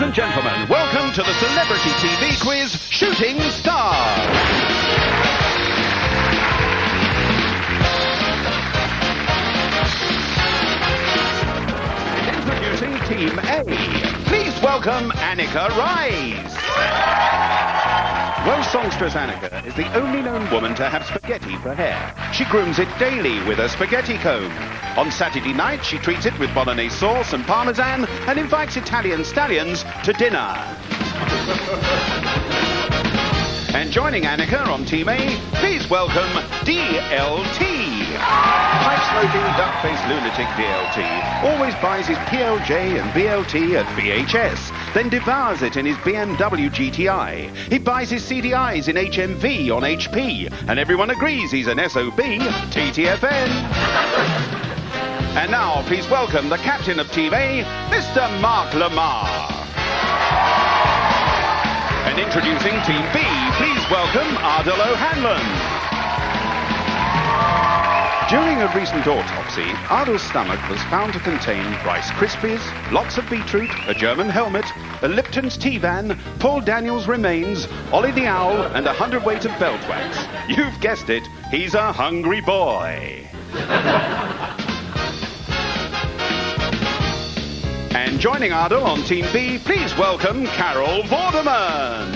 and gentlemen, welcome to the celebrity TV quiz, Shooting Stars. Introducing Team A. Please welcome Annika Rise. Welsh songstress Annika is the only known woman to have spaghetti for hair. She grooms it daily with a spaghetti comb. On Saturday night, she treats it with bolognese sauce and parmesan and invites Italian stallions to dinner. And joining Annika on Team A, please welcome DLT. Pipe-smoking, duck-faced lunatic DLT always buys his PLJ and BLT at VHS, then devours it in his BMW GTI. He buys his CDIs in HMV on HP, and everyone agrees he's an SOB, TTFN. And now, please welcome the captain of Team A, Mr. Mark Lamar. And introducing Team B, please welcome Ardal O'Hanlon. During a recent autopsy, Ardal's stomach was found to contain Rice Krispies, lots of beetroot, a German helmet, a Lipton's tea van, Paul Daniels' remains, Ollie the Owl, and 100 weight of belt wax. You've guessed it, he's a hungry boy. And joining Ardal on Team B, please welcome Carol Vorderman.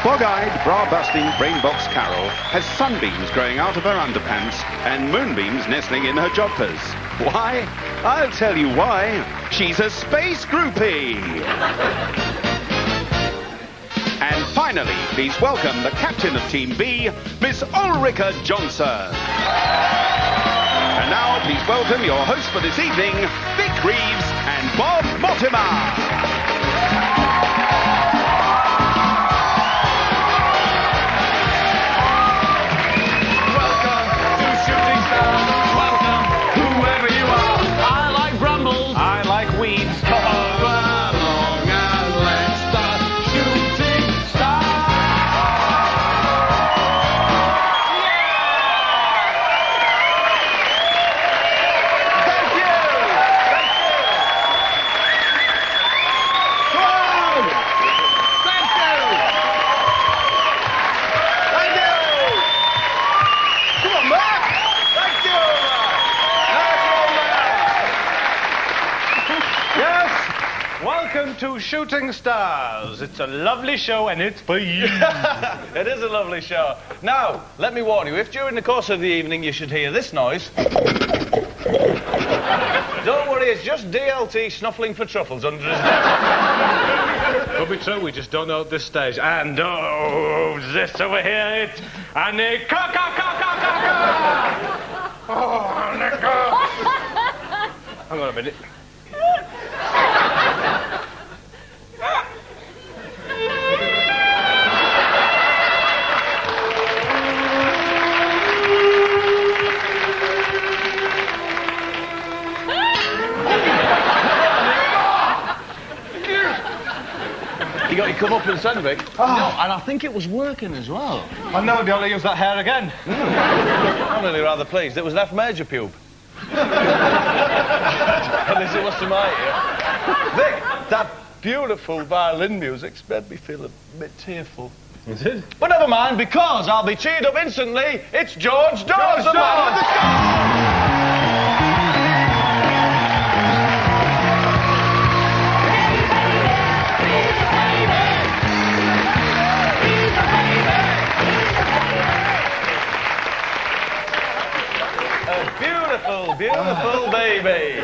Bog-eyed, bra-busting, brain-box Carol has sunbeams growing out of her underpants and moonbeams nestling in her jodhpurs. Why? I'll tell you why. She's a space groupie. And finally, please welcome the captain of Team B, Miss Ulrika Johnson. And now, please welcome your hosts for this evening, Vic Reeves and Bob Mortimer. Welcome to Shooting Stars. It's a lovely show and it's for you. It is a lovely show. Now, let me warn you, if during the course of the evening you should hear this noise, don't worry, it's just DLT snuffling for truffles under his desk. Could be true, we just don't know at this stage. And, oh, this over here, it's Annika. Oh, Annika. Hang on a minute. You got your come up and send, Vic. Oh. No, and I think it was working as well. I'll never be able to use that hair again. I'm really rather pleased. It was an F major pube. At least it was to my ear. Vic, that beautiful violin music's made me feel a bit tearful. Is it? But never mind, because I'll be cheered up instantly. It's George Dawes, the man with the scar. Beautiful baby.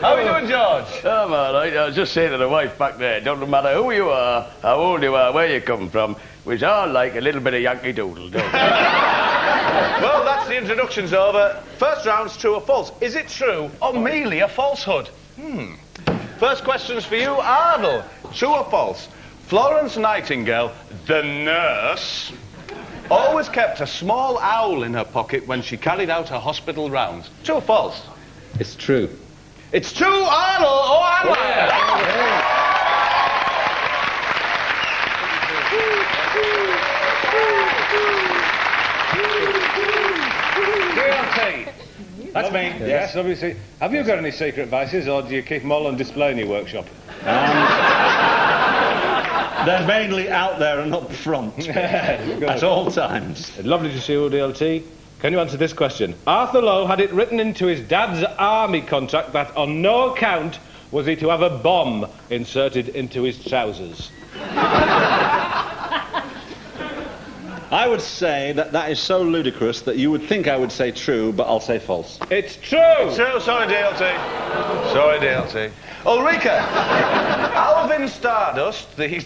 How are you doing, George? I'm all right. I was just saying to the wife back there, it don't matter who you are, how old you are, where you come from, we all like a little bit of Yankee Doodle, don't we? Well, that's the introductions over. First round's true or false. Is it true or merely a falsehood? First question's for you, Ardal. True or false? Florence Nightingale, the nurse, always kept a small owl in her pocket when she carried out her hospital rounds. True or false? It's true. It's true, Ardal O'Hanlon! DLT, That's me. Yes, obviously. Have you got any secret vices, or do you keep them all on display in your workshop? They're mainly out there and up front at all times. Lovely to see you, DLT. Can you answer this question? Arthur Lowe had it written into his dad's army contract that on no account was he to have a bomb inserted into his trousers. I would say that is so ludicrous that you would think I would say true, but I'll say false. It's true! True, sorry, DLT. Sorry, DLT. Ulrika, Alvin Stardust, the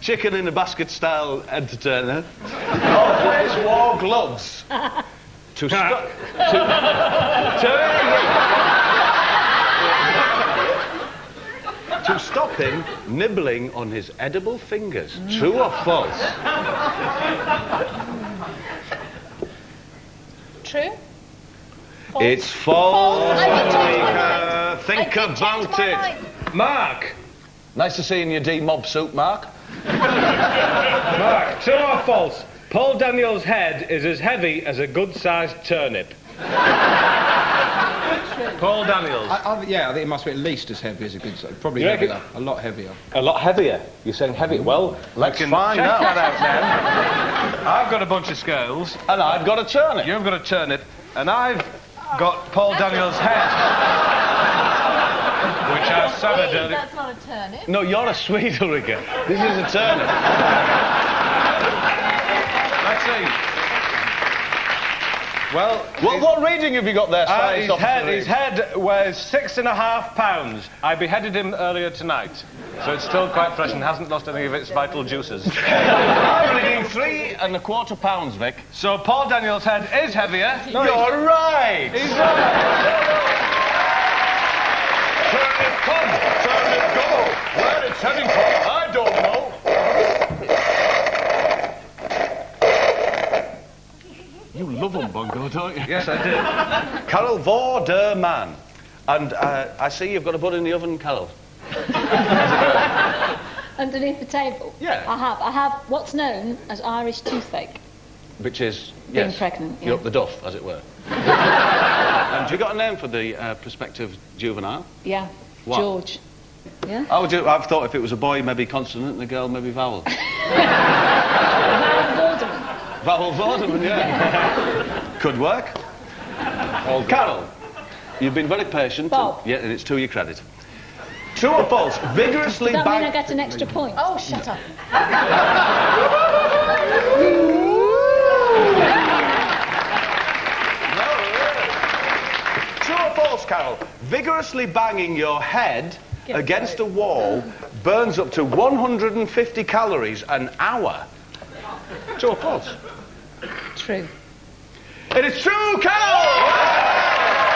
chicken in a basket style entertainer, always wore gloves to stop. To stop him nibbling on his edible fingers. True or false? True? False. It's false. I Think about it. Mind. Mark! Nice to see you in your D-mob suit, Mark. Mark, true or false? Paul Daniels' head is as heavy as a good-sized turnip. Paul Daniels. Yeah, I think it must be at least as heavy as a good size. Probably You reckon- heavier. A lot heavier. A lot heavier. You're saying heavy. Well, let's can find check out. that out then. I've got a bunch of scales. And I've got a turnip. You've got a turnip. And I've got Paul Daniels' head. Which I severed earlier. That's not a turnip. No, you're a sweet, Ulrika. This is a turnip. Let's see. Well, What reading have you got there, Science Officer? his head weighs 6.5 pounds. I beheaded him earlier tonight. So it's still quite fresh and hasn't lost any of its vital juices. I'm reading 3.25 pounds, Vic. So Paul Daniels' head is heavier. No, you're right. He's right. Turnip come, turnip go. Where it's heading for, I don't know. You love Umbongo, don't you? Yes, I do. Carol Vorderman. And I see you've got a bud in the oven, Carol. Underneath the table? Yeah. I have what's known as Irish toothache. Which is, Being yes, pregnant, you're yeah. up the duff, as it were. Have you got a name for the prospective juvenile? Yeah. What? George. Yeah? I've thought if it was a boy, maybe consonant, and a girl, maybe vowel. Vowel Vorderman, yeah. Could work. Carol, you've been very patient. Bob. And it's to your credit. True or false? Vigorously Does that mean I bang... get an extra point? Oh, shut up. True or false, Carol? Vigorously banging your head against a wall burns up to 150 calories an hour. True or false? True. It is true, Carol!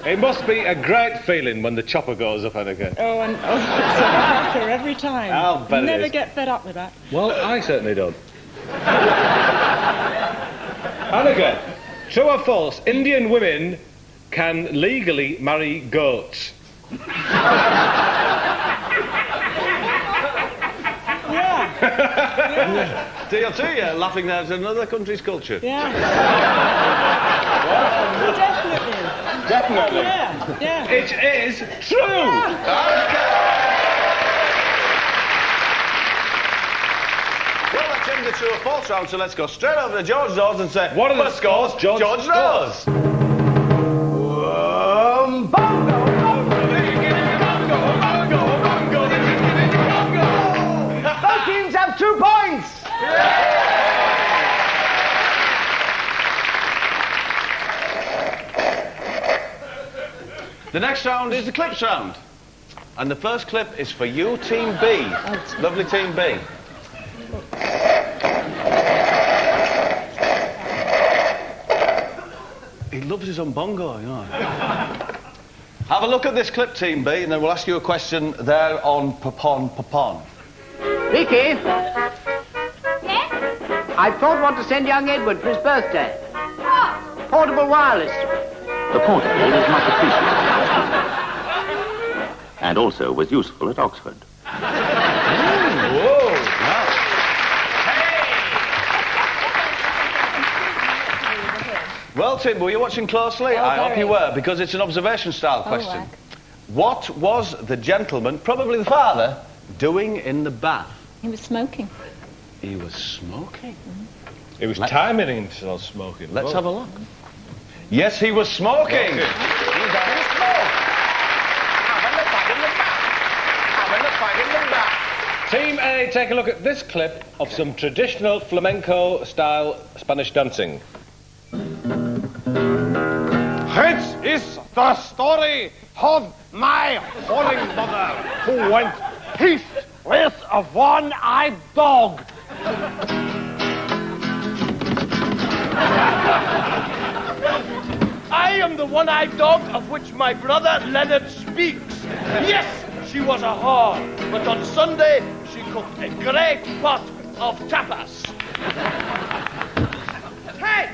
It must be a great feeling when the chopper goes up, Annika. Oh, and it's a cracker every time. I'll bet it Never is. get fed up with that. Well, I certainly don't. Annika, true or false? Indian women can legally marry goats. Yeah. DLT, yeah, laughing there at another country's culture. Yeah. Definitely. Definitely. Yeah. Yeah. It is true! Well, that changed it to a false round, so let's go straight over to George knows and say, What are the first scores? scores? George knows. Both teams have 2 points! The next round is the clips round. And the first clip is for you, Team B. Lovely Team B. He loves his bongo, you know. Have a look at this clip, Team B, and then we'll ask you a question there on Papon. Vicky, Yes? I thought what to send young Edward for his birthday. What? Portable wireless. The portable was much appreciated and also was useful at Oxford. Whoa! Wow. Well, Tim, were you watching closely? Oh, I hope very. you were, because it's an observation-style question. heck. What was the gentleman, probably the father, doing in the bath? He was smoking. He was smoking. It was timing himself smoking. Let's have a look. Yes, he was smoking. He was having a smoke. Having a fag in the bath. Having a fag in the bath. Team A, take a look at this clip of some traditional flamenco-style Spanish dancing. This is the story of my holy mother who went east with a one-eyed dog. I am the one-eyed dog of which my brother Leonard speaks. Yes, she was a whore, but on Sunday she cooked a great pot of tapas. Hey!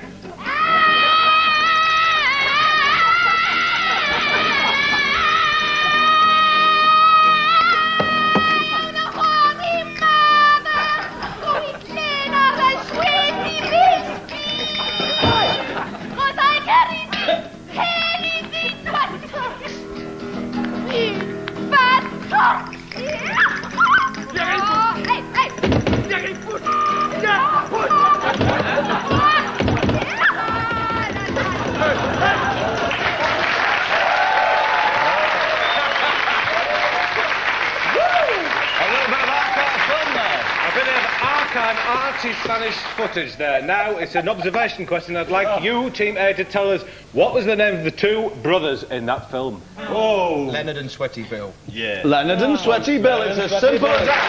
Arty Spanish footage there. Now, it's an observation question. I'd like you, Team A, to tell us what was the name of the two brothers in that film. Oh! Leonard and Sweaty Bill. Yeah. Leonard and Sweaty Bill. It's as simple as that.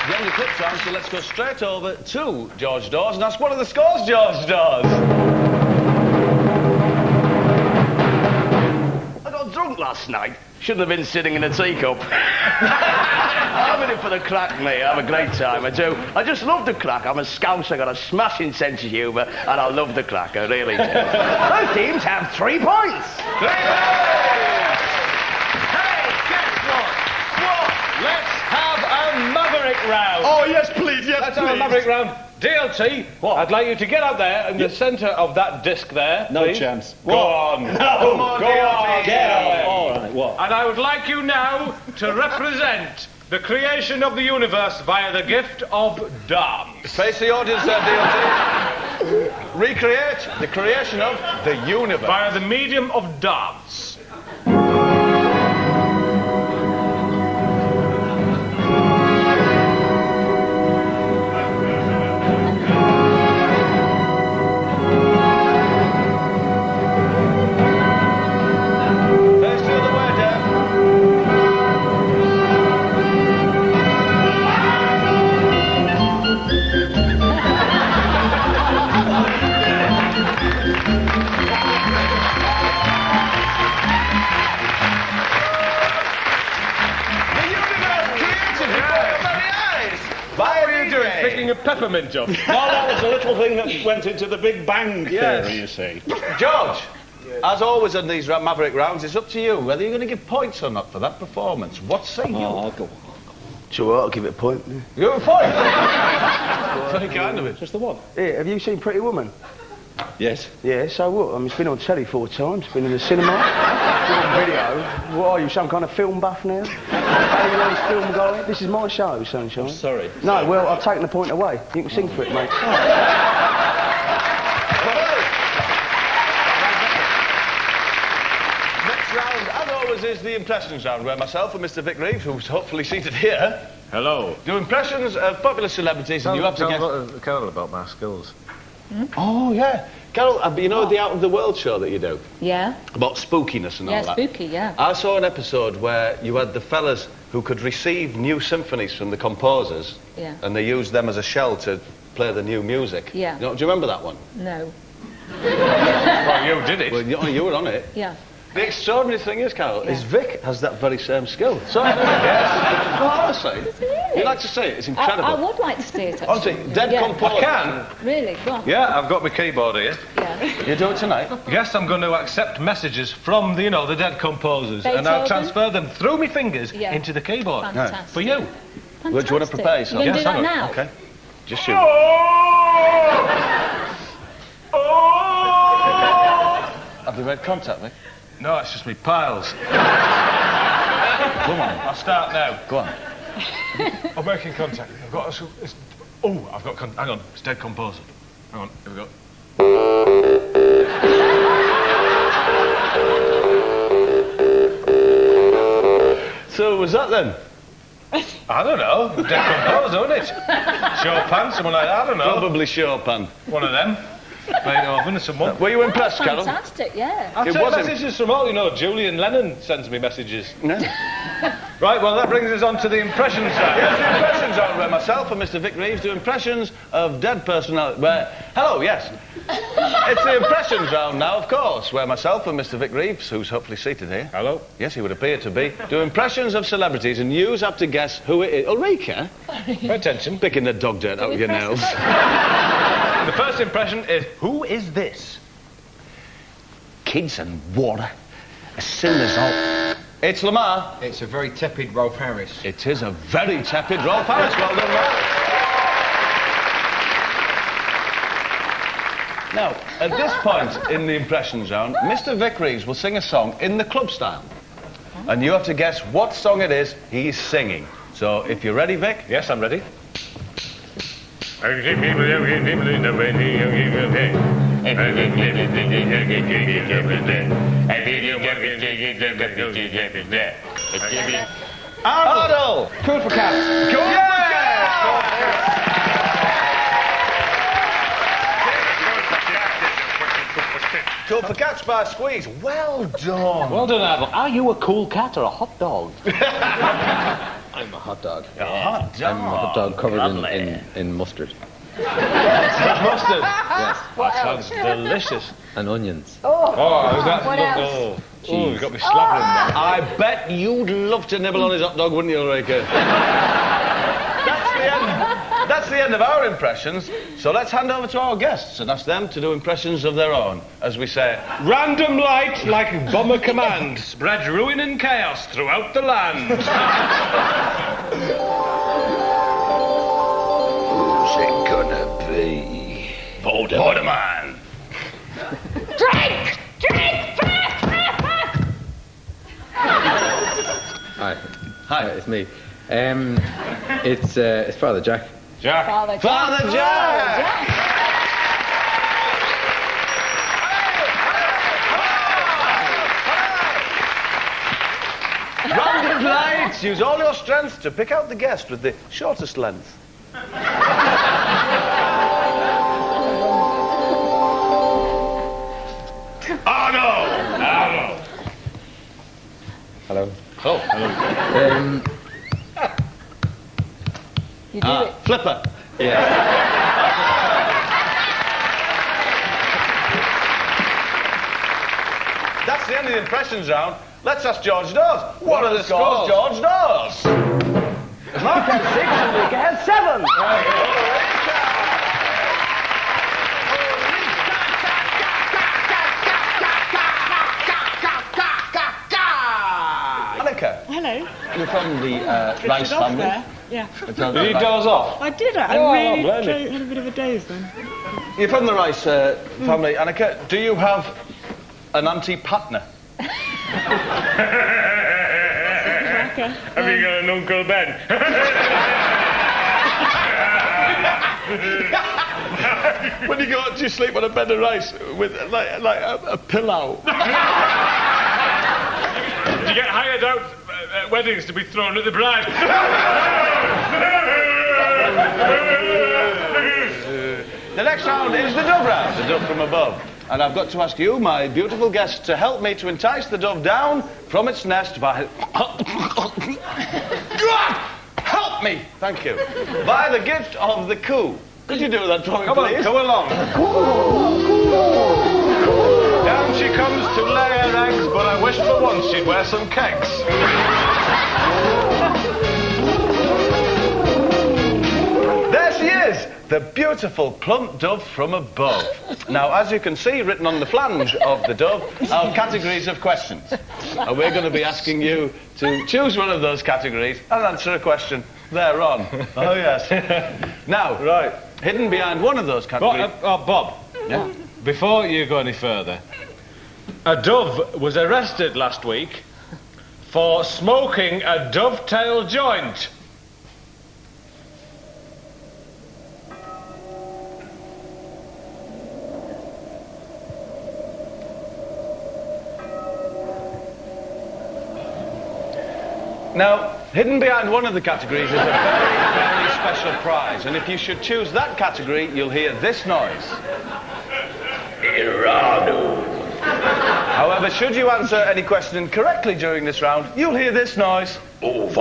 Getting the clips on, so let's go straight over to George Dawes and ask what are the scores, George Dawes? I got drunk last night. Shouldn't have been sitting in a teacup. I'm in it for the crack, mate. I have a great time, I do. I just love the crack. I'm a scouse, I got a smashing sense of humour, and I love the crack, I really do. Both teams have 3 points. Hey, guess what? Let's have a Maverick round. Oh, yes, please, yes, Let's have a Maverick round. DLT, I'd like you to get out there in the centre of that disc there. No please. chance. Go on. Come on, Go DLT. on. Get out there. All right, what? And I would like you now to represent the creation of the universe via the gift of dance. Face the audience there, DLT. Recreate the creation of the universe. Via the medium of dance. Picking a peppermint up. No, that was a little thing that went into the Big Bang theory, you see. George, as always in these Maverick rounds, it's up to you whether you're going to give points or not for that performance. What say you? Oh, I'll go. Sure, I'll give it a point. You give a point? Very kind of it. Just the one. Yeah, have you seen Pretty Woman? Yes. Yeah, so what? I mean, it's been on telly 4 times, been in the cinema, been on video. What are you, some kind of film buff now? Aliens film guy? This is my show, Sunshine. Sorry. No, well, I've taken the point away. You can sing for it, mate. Next round, as always, is the impressions round, where myself and Mr. Vic Reeves, who's hopefully seated here, Hello. do impressions of popular celebrities, and you have to guess... Carol about my skills. Oh, yeah. Carol, you know the Out of the World show that you do? Yeah. About spookiness and all Yeah, that? spooky, yeah. I saw an episode where you had the fellas who could receive new symphonies from the composers, Yeah. and they used them as a shell to play the new music. Yeah. You know, do you remember that one? No. Well, you did it. Well, you were on it. Yeah. The extraordinary thing is, Carol, is Vic has that very same skill. So, yes. No, honestly, you like to see it? It's incredible. I would like to see it, actually. Honestly, dead Yeah. composer. I can. Really? Go on. Yeah, I've got my keyboard here. Yeah. You do it tonight? Yes, I'm going to accept messages from, the dead composers, and I'll Beethoven? transfer them through my fingers Yeah. into the keyboard. Fantastic. For you. Well, do you want to prepare yourself? You're going to do Yes, I that will. now? Okay. Just shoot. Have they made contact, Vic? No, it's just me piles. Come on. I'll start now. Go on. I'm making contact. I've got... I've got... Hang on, it's dead composed. Hang on, here we go. So, was that then? I don't know. Dead composed, isn't it? Chopin, someone like that, I don't know. Probably Chopin. One of them. Beethoven or someone. Were you impressed, Carol? Fantastic, yeah. I'll It take wasn't- messages from all, you know. Julian Lennon sends me messages. No. Right, well, that brings us on to the impressions side. Yes, the impressions are where myself and Mr. Vic Reeves do impressions of dead personality. Hello, yes. It's the impressions round now, of course, where myself and Mr. Vic Reeves, who's hopefully seated here. Hello. Yes, he would appear to be. Do impressions of celebrities, and you have to guess who it is. Ulrika? Pay attention. Picking the dog dirt out of your nails. The first impression is, who is this? Kids and water. As soon as all... It's Lamar. It's a very tepid Rolf Harris. It is a very tepid Rolf Harris. Well done, Rolf. Now, at this point in the impressions round, Mr. Vic Reeves will sing a song in the club style. And you have to guess what song it is he's singing. So, if you're ready, Vic? Yes, I'm ready. Ardle! Cool for cats. Go Cool for Cats by Squeeze. Well done. Well done, Ardle. Are you a cool cat or a hot dog? I'm a hot dog. A hot dog. I'm a hot dog covered in mustard. Mustard. Yes. That sounds delicious. And onions. Oh, is that... What else? Oh, you got me slapping there. I bet you'd love to nibble on his hot dog, wouldn't you, Ulrika? That's the end of our impressions. So let's hand over to our guests and ask them to do impressions of their own. As we say, Random light, like bomber command, spreads ruin and chaos throughout the land. who's it gonna be? Voldemort. Drink! Drink! Hi. Hi. It's me. It's Father Jack. Jack. Father Father Jack! Random lights. Use all your strength to pick out the guest with the shortest length. Arno! Hello. Oh, hello. You do it. Flipper. That's the end of the impressions round. Let's ask George Dawes. What are the scores, George Dawes? Mark has 6 and Ulrika has 7. Annika, Hello. you're from the Rice Off family. there. Yeah. Did he doze off? I did. I Oh, really blimey. had a bit of a daze then. You're from the Rice family. Annika, do you have an anti-partner? Okay. Have you got an Uncle Ben? When you go out to sleep on a bed of rice with like a pillow. Do you get hired out at weddings to be thrown at the bride? The next round is the dove round, the dove from above. And I've got to ask you, my beautiful guest, to help me to entice the dove down from its nest by... Help me! Thank you. By the gift of the coo. Could you do that for me, Come on, please? come along. Down she comes to lay her eggs, but I wish for once she'd wear some kegs. There she is, the beautiful plump dove from above. Now, as you can see, written on the flange of the dove are categories of questions. And we're going to be asking you to choose one of those categories and answer a question They're on. Oh, yes. Now, Right. hidden behind one of those categories... Bob. Yeah? Before you go any further, a dove was arrested last week for smoking a dovetail joint. Now, hidden behind one of the categories is a very, very special prize. And if you should choose that category, you'll hear this noise. However, should you answer any question incorrectly during this round, you'll hear this noise. Okay, is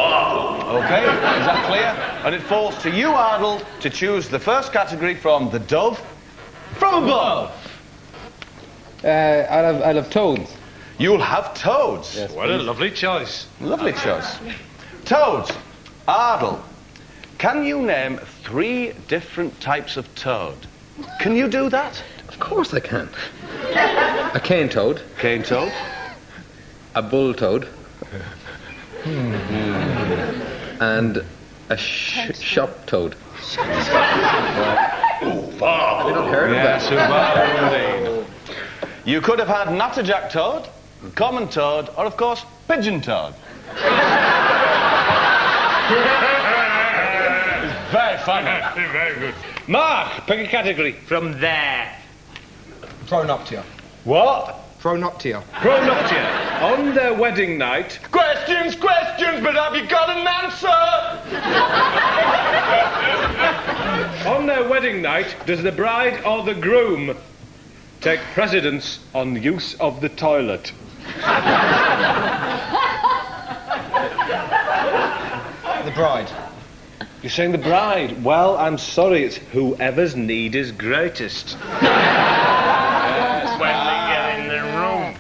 that clear? And it falls to you, Ardle, to choose the first category from the dove from above. I'll have toads. You'll have toads. Yes, What a lovely choice. Lovely choice. Toads. Ardle, can you name 3 different types of toad? Can you do that? Of course I can. A cane toad. Cane toad. A bull toad. And a shop toad. Have you not heard of that? Indeed. You could have had natterjack toad, common toad, or of course, pigeon toad. It's very funny. Very good. Mark, pick a category from there. Pronuptia. What? Pronuptia. Pronuptia. On their wedding night. Questions, but have you got an answer? On their wedding night, does the bride or the groom take precedence on the use of the toilet? The bride. You're saying the bride? Well, I'm sorry, it's whoever's need is greatest. Yes, when they get in the room.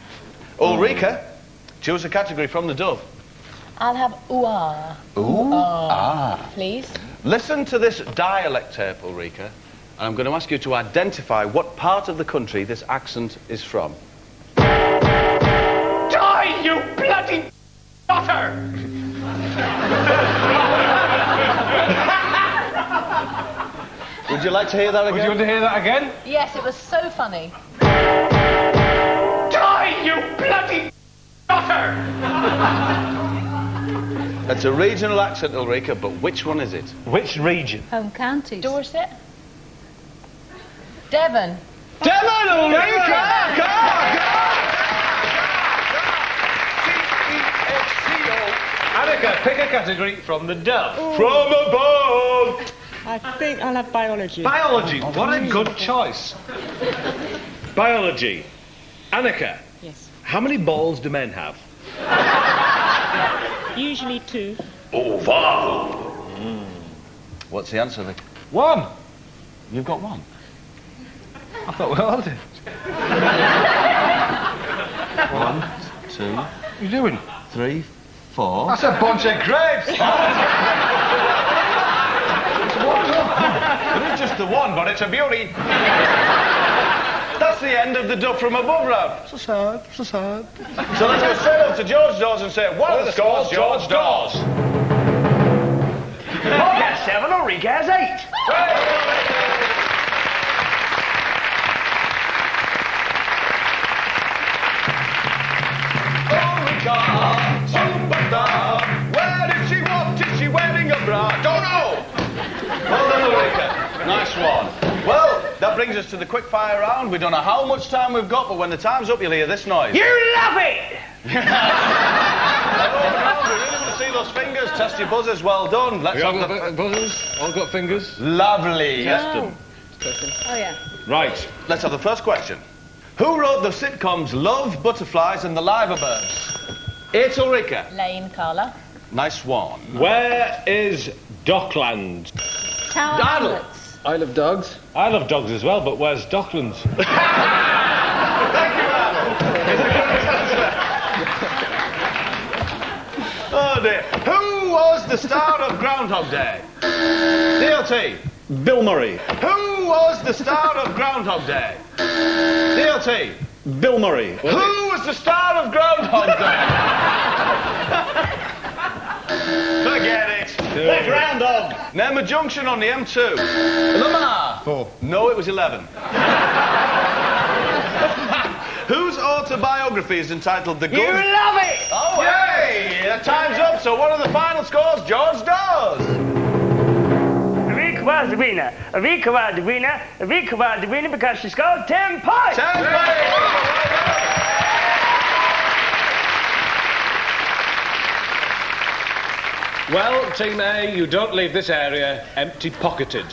Ulrika, choose a category from the dove. I'll have ooh-ah. Ooh-ah. Please. Listen to this dialect tape, Ulrika, and I'm going to ask you to identify what part of the country this accent is from. Die, you bloody daughter! Would you like to hear that again? Would you want to hear that again? Yes, it was so funny. Die, you bloody daughter! It's a regional accent, Ulrika, but which one is it? Which region? Home counties. Dorset. Devon. Devon, Ulrika! Annika, pick a category from the dove. From above! I think I'll have biology. Biology, what a good choice. Biology. Annika. Yes. How many balls do men have? Usually 2. What's the answer, Vic? 1. You've got 1. I thought we all did. 1, 2, What are you doing? 3, 4. That's a bunch of grapes. It is just the 1, but it's a beauty. That's the end of the Duff from Above round. So sad, so sad. So let's go straight up to George Dawes and say, what are the scores, George Dawes? Bob has 7, Ulrika has 8. Ulrika, superstar. Where did she walk? Is she wearing a bra? Don't know. Well done, Ulrika. Nice one. Well, that brings us to the quick fire round. We don't know how much time we've got, but when the time's up, you'll hear this noise. You love it! We really want to see those fingers. Test your buzzers. Well done. Let's have the buzzers? All got fingers? Lovely. Test them. Oh, yeah. Right. Let's have the first question. Who wrote the sitcoms Love, Butterflies and The Liver Birds? It's Ulrika. Lane, Carla. Nice one. Where is Dockland? Tower Donald. Hamlets. Isle of Dogs. I love dogs as well, but where's Docklands? Oh dear. Who was the star of Groundhog Day? DLT. Bill Murray. Who was the star of Groundhog Day? DLT. Bill Murray. Who was the star of Groundhog Day? Forget it. Next round, dog. Name a junction on the M2. Lamar. 4. No, it was 11. Whose autobiography is entitled The Good... You love it! Oh, hey! The time's up, so what are the final scores? George does. Rika was the winner. Rika was the winner. Rika was the winner because she scored 10 points. 10 points! Well, Team A, you don't leave this area empty-pocketed.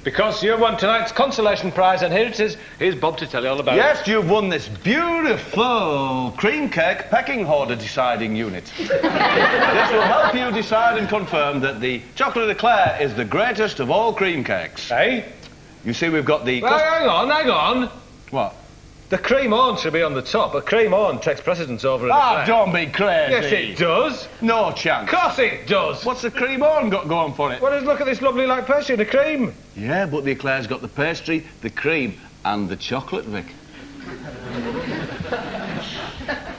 Because you won tonight's consolation prize, and here it is. Here's Bob to tell you all about it. Yes, you've won this beautiful cream cake pecking order deciding unit. This will help you decide and confirm that the chocolate eclair is the greatest of all cream cakes. Hey? You see, we've got the... Well, hang on. What? The cream on should be on the top. A cream on takes precedence over an Ah, eclair. don't be crazy. Yes, it does. No chance. Of course it does. What's the cream on got going for it? Well, just look at this lovely light pastry, the cream. Yeah, but the eclair's got the pastry, the cream, and the chocolate, Vic.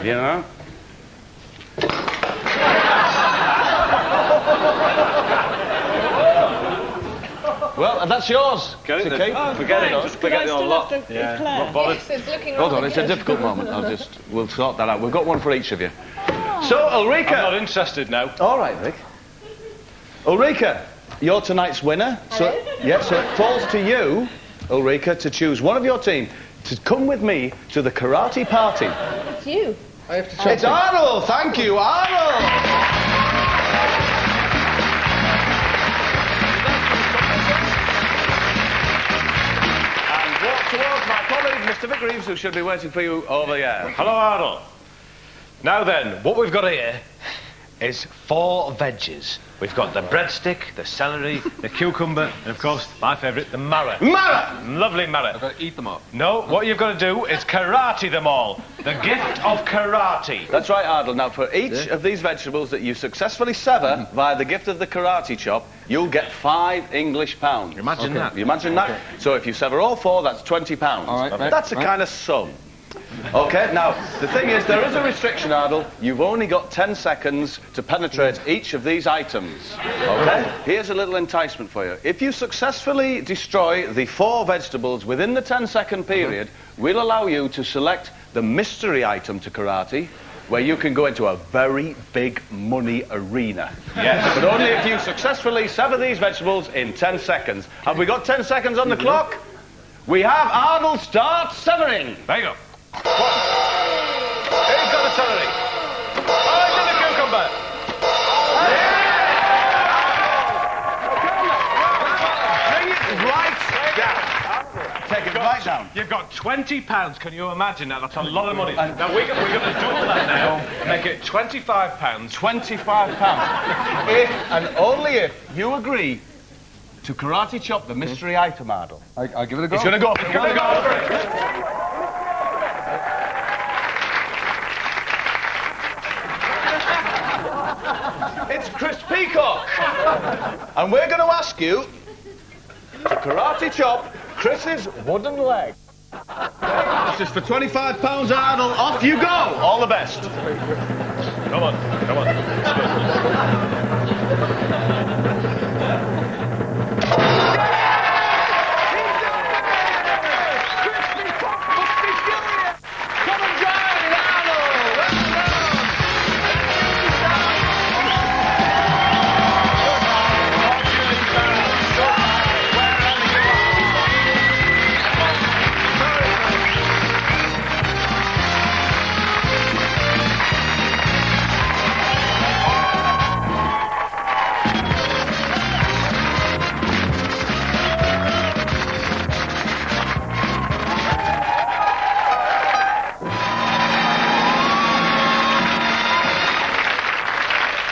You know? Well, that's yours. Get it? Okay. Forget it. Just Forget I the still lot. have the Yeah. eclair. Not bothered. Hold on, it's a difficult moment. We'll sort that out. We've got one for each of you. So, Ulrika. I'm not interested now. All right, Vic. Ulrika, you're tonight's winner. So, yeah, so it falls to you, Ulrika, to choose one of your team to come with me to the karate party. It's you. I have to check. It's Arnold. Thank you, Arnold. And walk towards my colleague, Mr. Vic Reeves, who should be waiting for you over there. Hello, Arnold. Now then, what we've got here is 4 veggies. We've got the breadstick, the celery, the cucumber, and of course, my favourite, the marrow. Marrow! Lovely marrow. I've got to eat them up. No, what you've got to do is karate them all. The gift of karate. That's right, Ardle. Now, for each of these vegetables that you successfully sever via the gift of the karate chop, you'll get 5 English pounds. Imagine that. You imagine that? So if you sever all 4, that's 20 pounds. All right, That's the kind of sum. Okay, now, the thing is, there is a restriction, Ardle. You've only got 10 seconds to penetrate each of these items. Okay? Here's a little enticement for you. If you successfully destroy the 4 vegetables within the 10-second period, we'll allow you to select the mystery item to karate, where you can go into a very big money arena. Yes. But only if you successfully sever these vegetables in 10 seconds. Have we got 10 seconds on the clock? We have Arnold start severing. There you go. He's got the celery. I did the cucumber. Bring it right down. Take it right down. You've got £20. Can you imagine that? That's a lot of money. Now we're going to double that now. Make it £25. £25. If and only if you agree to karate chop the mystery item, Ardle. I'll give it a go. He's going to go for it. He's gonna go for it. It's Chris Peacock. And we're going to ask you to karate chop Chris's wooden leg. This is for £25, Ardle. Off you go. All the best. Come on.